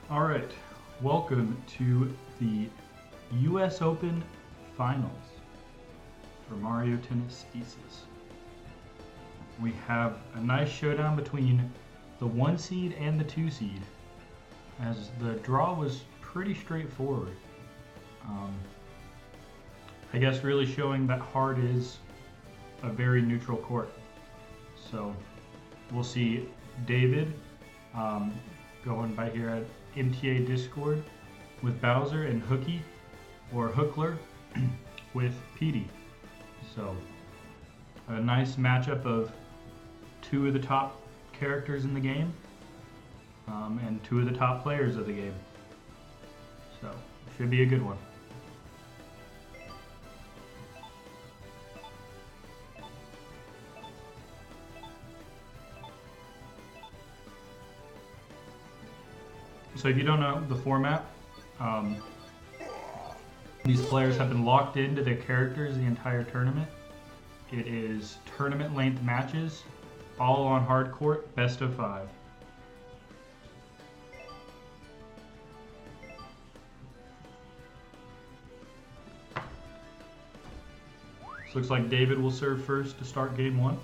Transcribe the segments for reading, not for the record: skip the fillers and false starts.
All right, welcome to the U.S. Open Finals for Mario Tennis Thesis. We have a nice showdown between the 1 seed and the 2 seed, as the draw was pretty straightforward. I guess really showing that hard is a very neutral court. So we'll see David going by here at MTA Discord with Bowser and Hooky, or Hookler with Petey. So a nice matchup of two of the top characters in the game and two of the top players of the game. So should be a good one. So if you don't know the format, these players have been locked into their characters the entire tournament. It is tournament length matches, all on hard court, best of 5. So looks like David will serve first to start game 1.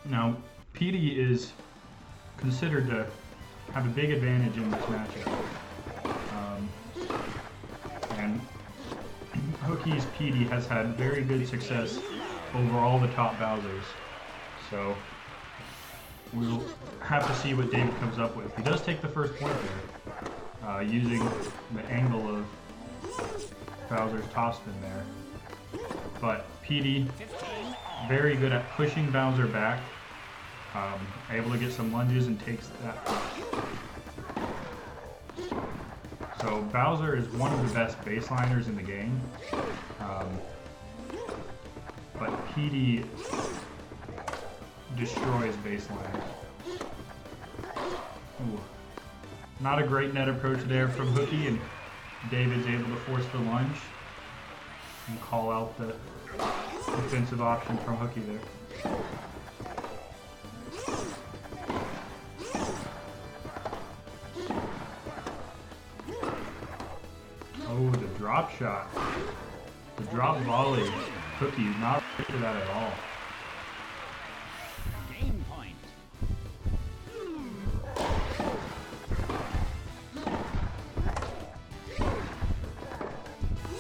Now, Petey is considered to have a big advantage in this matchup. And Hooky's Petey has had very good success over all the top Bowsers. So we'll have to see what David comes up with. He does take the first point there, using the angle of Bowser's topspin there. But Petey, very good at pushing Bowser back. Able to get some lunges and takes that push. So Bowser is one of the best baseliners in the game, but Petey destroys baseliners. Ooh. Not a great net approach there from Hooky, and David's able to force the lunge and call out the defensive option from Hooky there. Oh, the drop shot. The drop volley. Hooky not ready for that at all. Game point.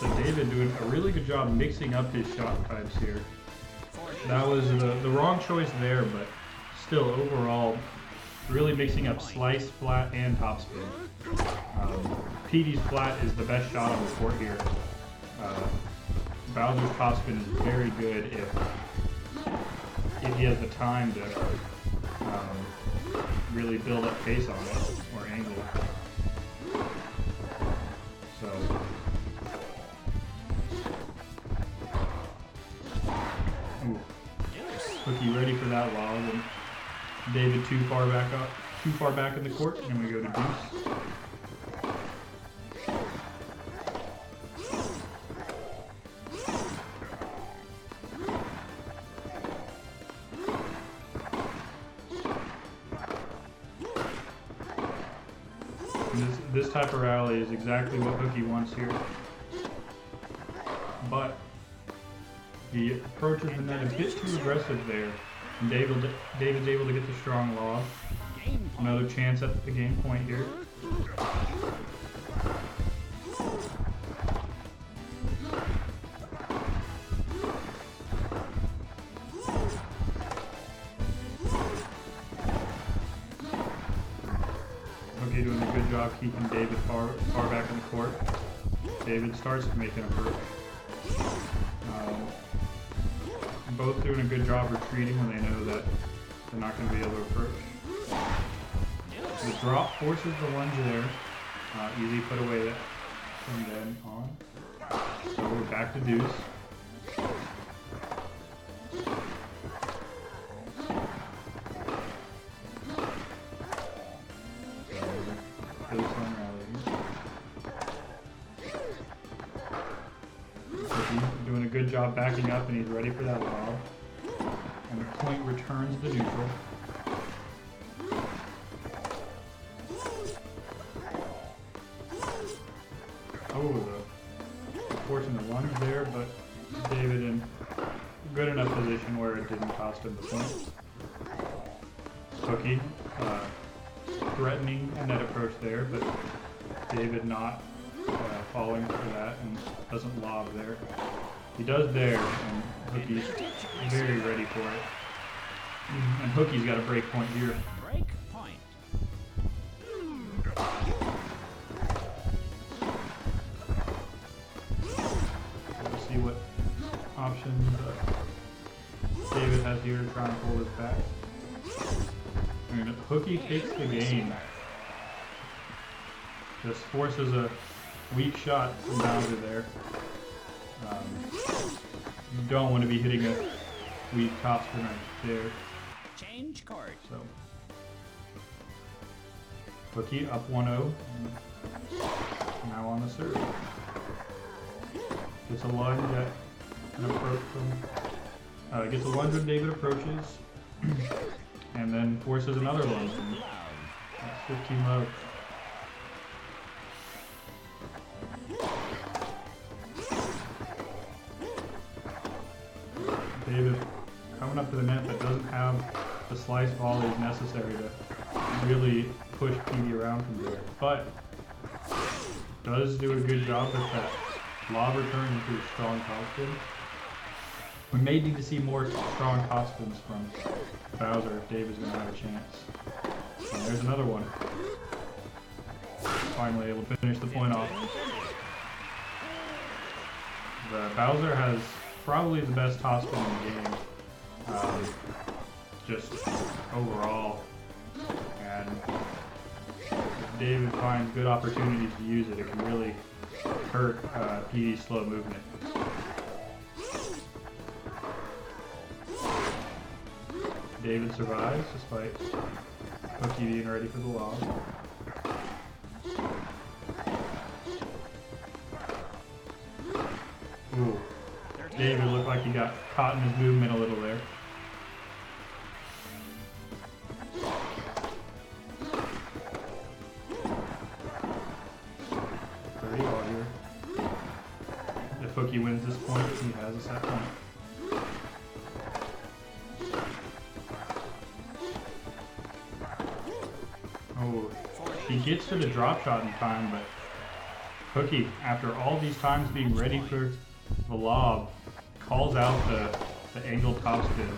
So David doing a really good job mixing up his shot types here. That was the wrong choice there, but still overall really mixing up slice, flat, and topspin. Petey's flat is the best shot on the court here. Bowser's topspin is very good if he has the time to really build up pace on it, or angle it. So, ooh. Hooky ready for that lob, and David too far back in the court, and we go to deuce. This type of rally is exactly what Hooky wants here. But he approaches the net a bit too aggressive there, and David's able to get the strong lob. Another chance at the game point here. Hooky doing a good job keeping David far back in the court. David starts making a break. Both doing a good job retreating when they know that they're not going to be able to approach. The drop forces the lunge there. Easy put away that from then on. So we're back to deuce. Doing a good job backing up, and he's ready for that lob. And the point returns the neutral. where it didn't cost him the point. Hooky, threatening a net approach there, but David not falling for that and doesn't lob there. He does there, and Hooky's very ready for it. And Hooky's got a break point here. Break point. We'll see what options David has here to try and hold his back. And Hooky takes the game. Just forces a weak shot from Bowser there. You don't want to be hitting a weak topspin right there. Change court. So Hooky up 1-0. Now on the serve. Gets a lunge at an approach from. Gets a lunge when David approaches, and then forces another lunge. That's 15 love. David coming up to the net, but doesn't have the slice volleys necessary to really push Petey around from there. But does do a good job with that lob return into a strong topspin. We may need to see more strong topspins from Bowser if David's going to have a chance. And there's another one. Finally able to finish the point off. Bowser has probably the best topspin in the game, just overall. And if David finds good opportunities to use it, it can really hurt Petey's slow movement. David survives despite Hooky being ready for the lob. Ooh. David looked like he got caught in his movement a little there. Here. If Hooky wins this point, he has a set point. Oh, he gets to the drop shot in time, but Hooky, after all these times being ready for the lob, calls out the angled topspin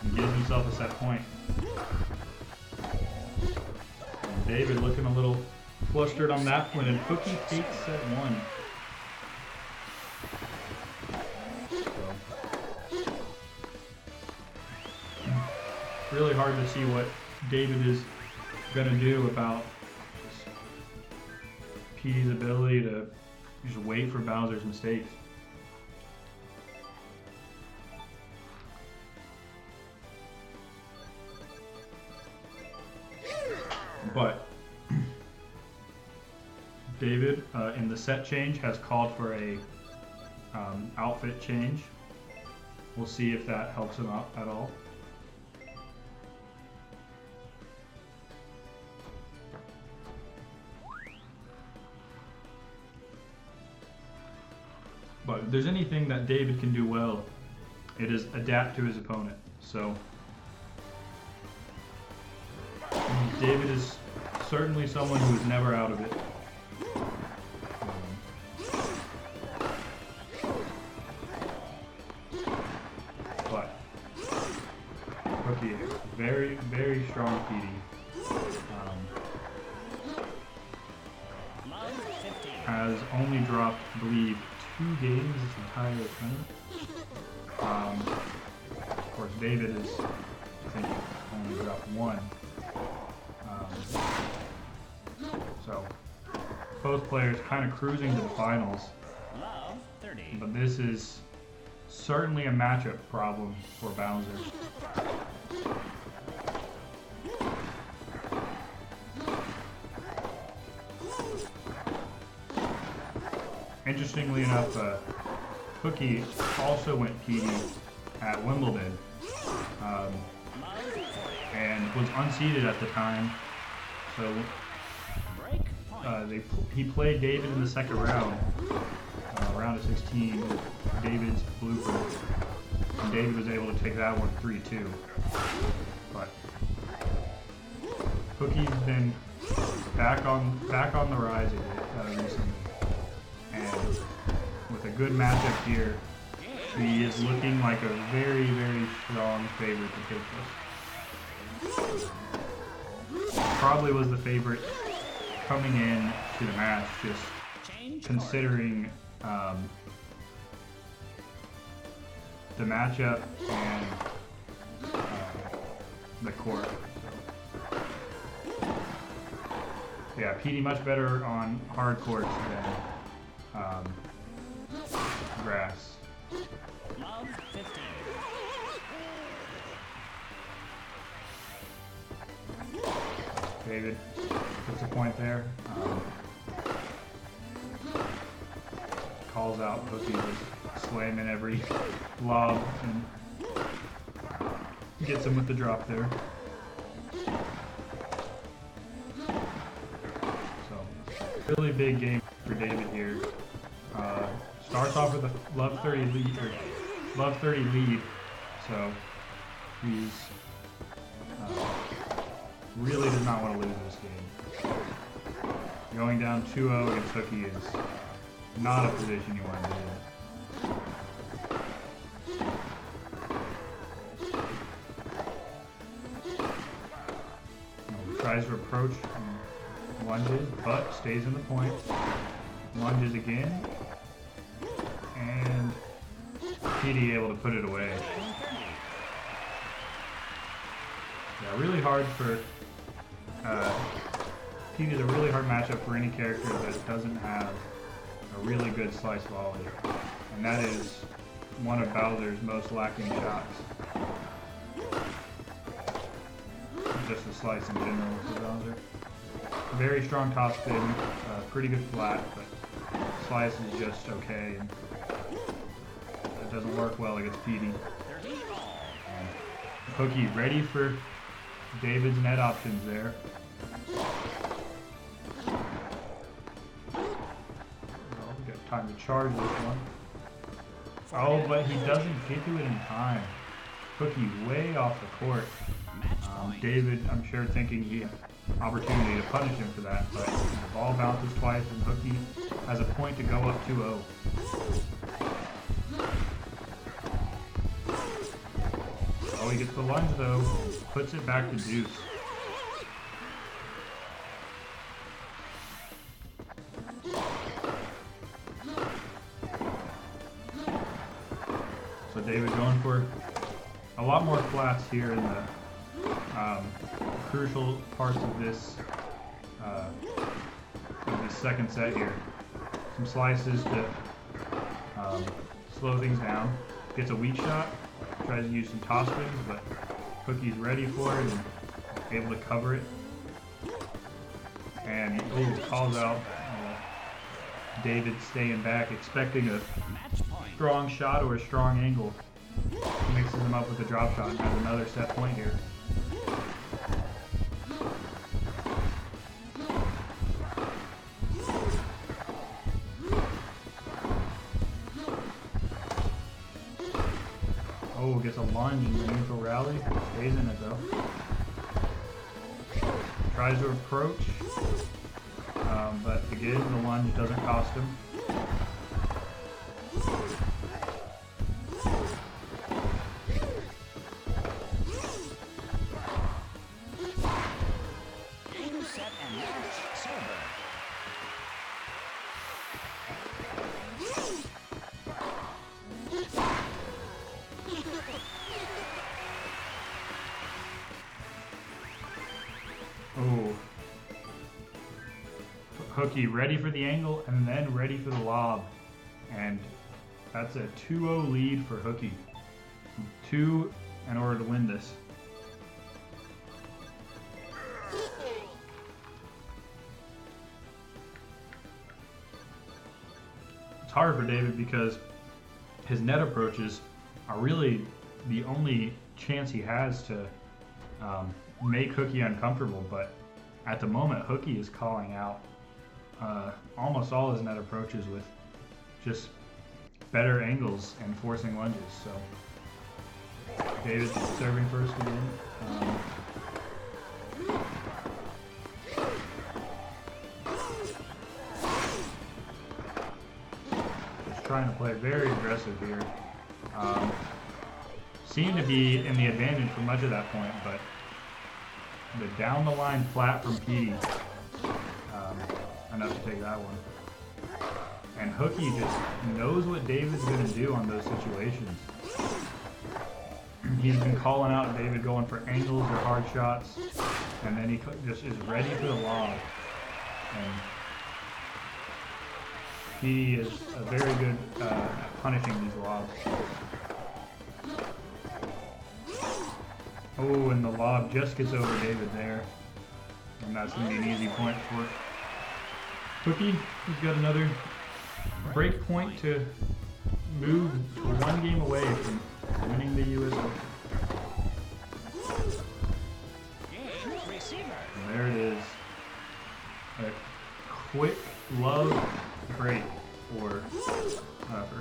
and gives himself a set point. And David looking a little flustered on that point, and Hooky takes set one. Really hard to see what David is going to do about Petey's ability to just wait for Bowser's mistakes. But David, in the set change, has called for a outfit change. We'll see if that helps him out at all. But if there's anything that David can do well, it is adapt to his opponent. So David is certainly someone who is never out of it. But Hooky, very, very strong Petey. Has only dropped, I believe, 2 games this entire tournament. Of course, David is, I think, only dropped 1. So, both players kind of cruising to the finals. But this is certainly a matchup problem for Bowser. Interestingly enough, Hooky also went Petey at Wimbledon and was unseeded at the time. So he played David in the second round, round of 16, with David's blueprint. And David was able to take that one 3-2. But Hooky's been back on the rise recently, and with a good matchup here, he is looking like a very, very strong favorite to take this. Probably was the favorite coming in to the match, just considering the matchup and the court. So, yeah, Petey much better on hard courts than grass. Love 15. David puts a point there. Calls out Hooky was slamming every lob and gets him with the drop there. So, really big game for David here. Starts off with a love 30 lead, so he's really does not want to lose this game. Going down 2-0 against Hooky is not a position you want to be in. Tries to approach and lunges, but stays in the point. Lunges again, and Petey able to put it away. Yeah, really hard for Petey's a really hard matchup for any character that doesn't have a really good slice volley, and that is one of Bowser's most lacking shots. Just the slice in general for Bowser. Very strong top spin, pretty good flat, but slice is just okay, and it doesn't work well against Petey. Hooky ready for David's net options there. Well, we got time to charge this one. Oh, but he doesn't get to it in time. Hooky way off the court. David, I'm sure, thinking he had opportunity to punish him for that, but the ball bounces twice and Hooky has a point to go up 2-0. Oh, he gets the lunge though, puts it back to deuce. So David going for a lot more flats here in the crucial parts of this second set here. Some slices to slow things down. Gets a weak shot, tries to use some toss spins, but Hooky's ready for it and able to cover it. And he calls out David staying back, expecting a strong shot or a strong angle. Mixes him up with a drop shot and has another set point here. Oh, gets a lunge in the neutral rally. Stays in it though. Tries to approach, but again, the lunge doesn't cost him. Oh, Hooky ready for the angle and then ready for the lob, and that's a 2-0 lead for Hooky. 2 in order to win this. It's hard for David because his net approaches are really the only chance he has to make Hooky uncomfortable, but at the moment Hooky is calling out almost all his net approaches with just better angles and forcing lunges. So David serving first again. Just trying to play very aggressive here. Seemed to be in the advantage for much of that point, but the down the line flat from Petey, enough to take that one. And Hooky just knows what David's going to do on those situations. He's been calling out David going for angles or hard shots, and then he just is ready for the lob. And Petey is very good at punishing these lobs. Oh, and the lob just gets over David there. And that's going to be an easy point for Hooky. He's got another break point to move to one game away from winning the U.S. Open. And there it is. A quick love break for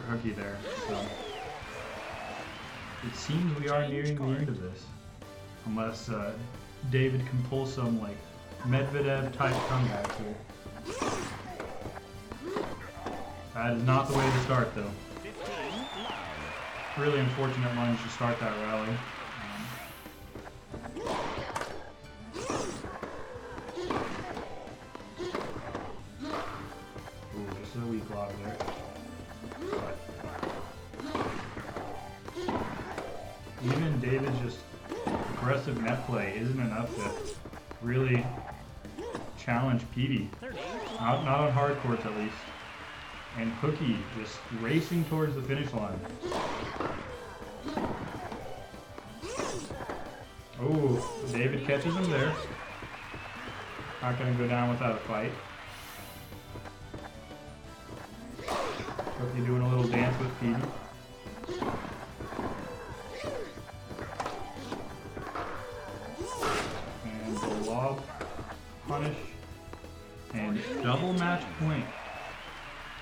Hooky there. So it seems we are nearing the end of this. Unless David can pull some like Medvedev type comeback here. That is not the way to start though. Really unfortunate lunge to start that rally. Ooh, just a weak lob there. But even David's just aggressive net play isn't enough to really challenge Petey. Not on hard courts at least. And Hooky just racing towards the finish line. Oh, David catches him there. Not going to go down without a fight. Hooky doing a little dance with Petey. And the lob punish. And double match point.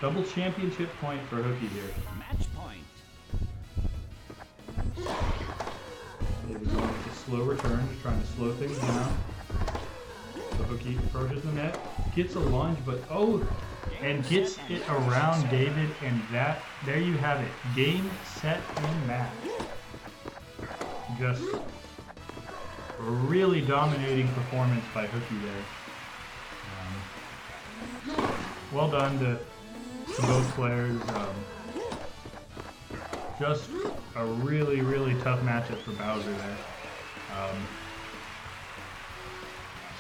Double championship point for Hooky here. Match point. David going with a slow return, just trying to slow things down. So Hooky approaches the net, gets a lunge, but and gets it around David, and there you have it. Game, set, and match. Just a really dominating performance by Hooky there. Well done to both players. Just a really, really tough matchup for Bowser there.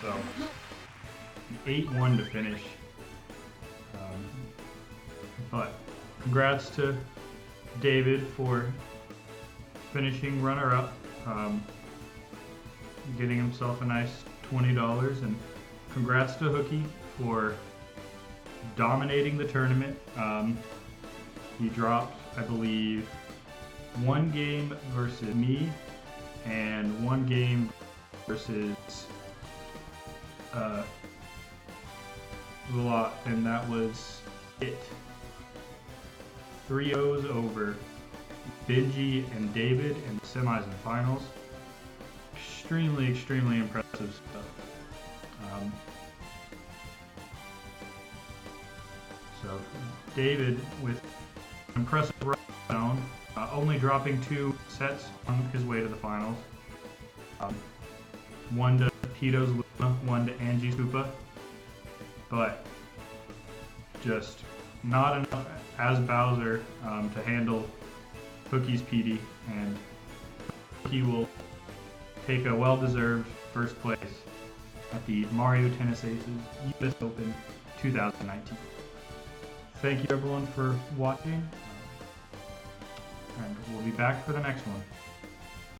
So, 8-1 to finish. But congrats to David for finishing runner-up, getting himself a nice $20, and congrats to Hooky for dominating the tournament. He dropped, I believe, one game versus me and one game versus Lot, and that was it. 3-0s over Benji and David in the semis and finals. Extremely, extremely impressive stuff. So David with impressive run, only dropping 2 sets on his way to the finals. One to Tito's Luna, one to Angie's Hoopa. But just not enough as Bowser to handle Hooky's Petey, and he will take a well-deserved first place at the Mario Tennis Aces US Open 2019. Thank you everyone for watching, and we'll be back for the next one.